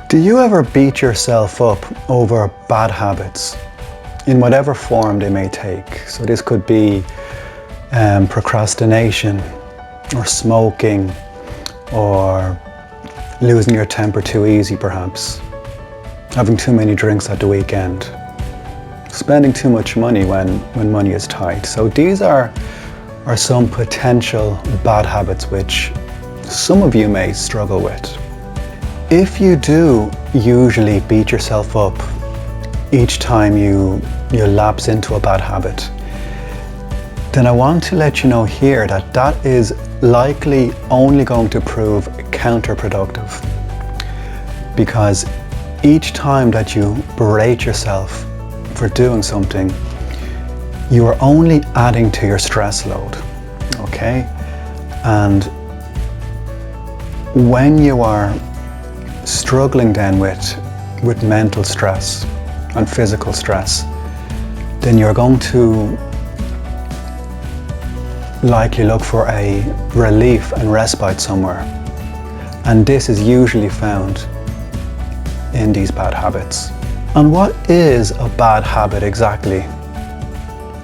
Do you ever beat yourself up over bad habits in whatever form they may take? So this could be procrastination, or smoking, or losing your temper too easy perhaps, having too many drinks at the weekend, spending too much money when money is tight. So these are some potential bad habits which some of you may struggle with. If you do usually beat yourself up each time you lapse into a bad habit, then I want to let you know here that that is likely only going to prove counterproductive, because each time that you berate yourself for doing something, you are only adding to your stress load, okay? And when you are struggling then with mental stress and physical stress, then you're going to likely look for a relief and respite somewhere. And this is usually found in these bad habits. And what is a bad habit exactly?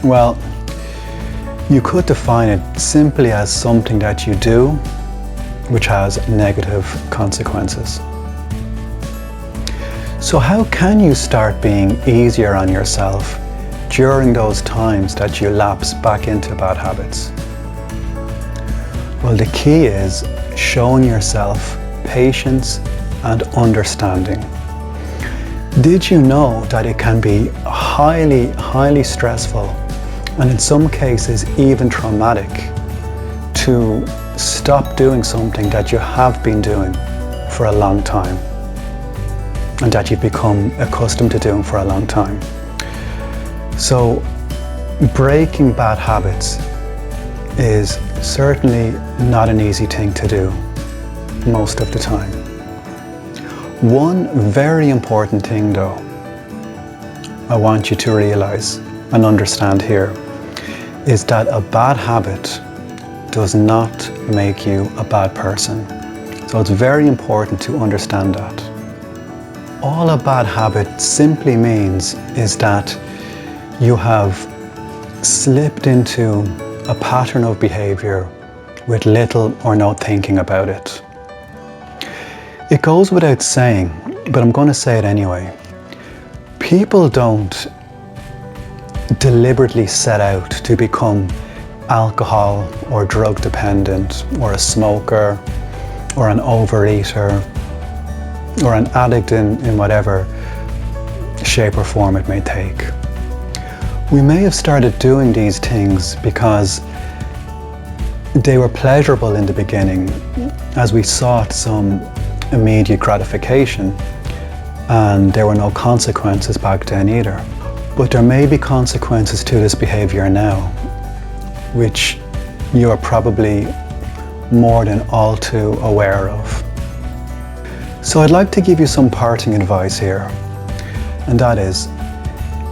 Well, you could define it simply as something that you do which has negative consequences. So how can you start being easier on yourself during those times that you lapse back into bad habits? Well, the key is showing yourself patience and understanding. Did you know that it can be highly stressful, and in some cases even traumatic, to stop doing something that you have been doing for a long time and that you've become accustomed to doing for a long time? So breaking bad habits is certainly not an easy thing to do most of the time. One very important thing though, I want you to realize and understand here, is that a bad habit does not make you a bad person. So it's very important to understand that. All a bad habit simply means is that you have slipped into a pattern of behavior with little or no thinking about it. It goes without saying, but I'm going to say it anyway. People don't deliberately set out to become alcohol or drug dependent, or a smoker, or an overeater, or an addict in whatever shape or form it may take. We may have started doing these things because they were pleasurable in the beginning, as we sought some immediate gratification, and there were no consequences back then either. But there may be consequences to this behavior now, which you are probably more than all too aware of. So I'd like to give you some parting advice here, and that is,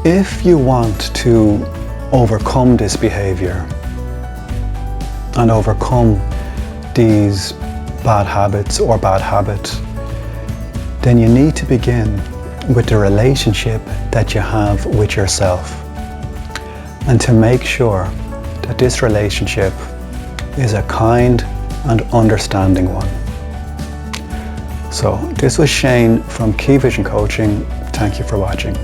if you want to overcome this behavior and overcome these bad habits or bad habit, then you need to begin with the relationship that you have with yourself, and to make sure that this relationship is a kind and understanding one. So this was Shane from Key Vision Coaching. Thank you for watching.